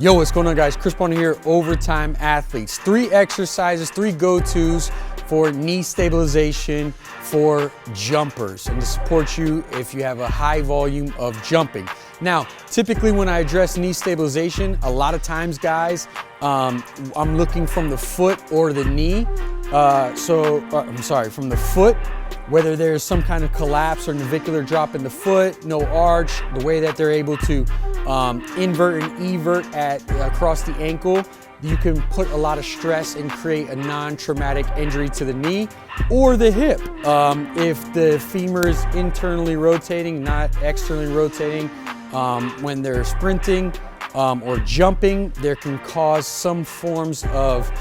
Yo, what's going on, guys? Chris Bonner here, Overtime Athletes. 3 exercises, 3 go-tos for knee stabilization for jumpers and to support you if you have a high volume of jumping. Now, typically when I address knee stabilization, a lot of times, guys, I'm looking from the foot or the knee. From the foot, whether there's some kind of collapse or navicular drop in the foot, no arch, the way that they're able to invert and evert across the ankle, you can put a lot of stress and create a non-traumatic injury to the knee or the hip. If the femur is internally rotating, not externally rotating, when they're sprinting or jumping, there can cause some forms of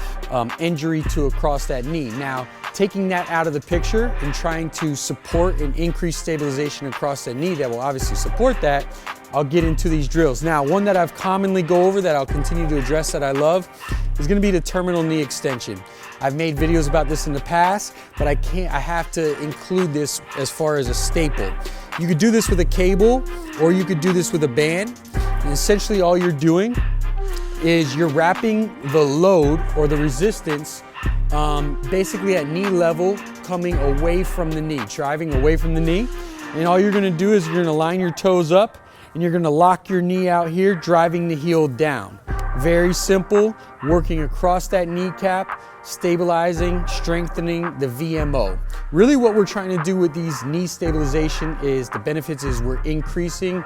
injury to across that knee. Now, taking that out of the picture and trying to support and increase stabilization across that knee that will obviously support that, I'll get into these drills. Now, one that I've commonly go over that I'll continue to address that I love is gonna be the terminal knee extension. I've made videos about this in the past, but I have to include this as far as a staple. You could do this with a cable or you could do this with a band. And essentially all you're doing is you're wrapping the load or the resistance basically at knee level, coming away from the knee, driving away from the knee. And all you're gonna do is you're gonna line your toes up and you're gonna lock your knee out here, driving the heel down. Very simple, working across that kneecap, stabilizing, strengthening the VMO. Really what we're trying to do with these knee stabilization is, the benefits is we're increasing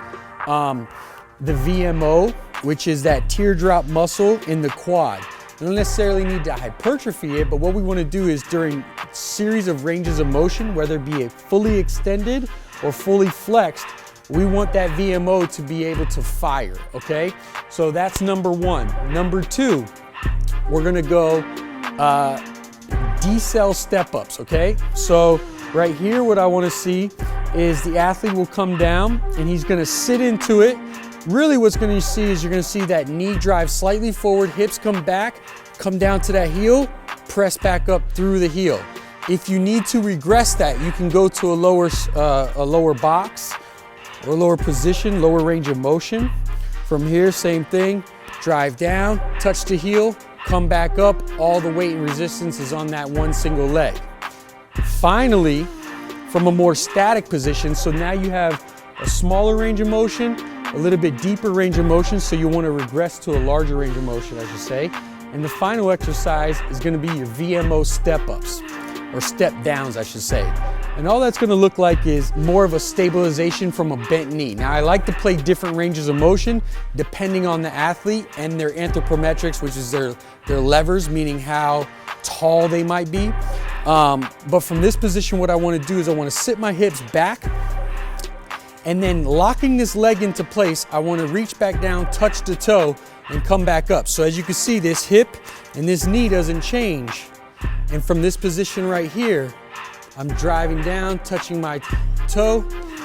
the VMO, which is that teardrop muscle in the quad. You don't necessarily need to hypertrophy it, but what we want to do is during a series of ranges of motion, whether it be a fully extended or fully flexed, we want that VMO to be able to fire, okay? So that's number 1. Number 2, we're gonna go Decel step-ups, okay? So right here, what I wanna see is the athlete will come down and he's gonna sit into it. Really what's gonna see is you're gonna see that knee drive slightly forward, hips come back, come down to that heel, press back up through the heel. If you need to regress that, you can go to a lower box or a lower position, lower range of motion. From here, same thing, drive down, touch the heel, come back up, all the weight and resistance is on that one single leg. Finally, from a more static position, so now you have a smaller range of motion, a little bit deeper range of motion, so you want to regress to a larger range of motion, I should say. And the final exercise is going to be your VMO step-ups, or step-downs, I should say. And all that's going to look like is more of a stabilization from a bent knee. Now, I like to play different ranges of motion depending on the athlete and their anthropometrics, which is their levers, meaning how tall they might be. But from this position, what I want to do is I want to sit my hips back, and then locking this leg into place, I want to reach back down, touch the toe, and come back up. So as you can see, this hip and this knee doesn't change. And from this position right here, I'm driving down, touching my toe,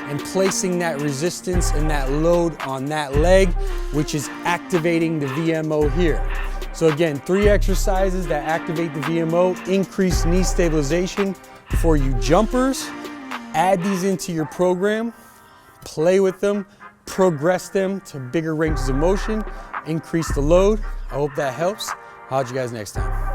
and placing that resistance and that load on that leg, which is activating the VMO here. So again, 3 exercises that activate the VMO, increase knee stabilization for you jumpers. Add these into your program, play with them, progress them to bigger ranges of motion, increase the load. I hope that helps. I'll see you guys next time.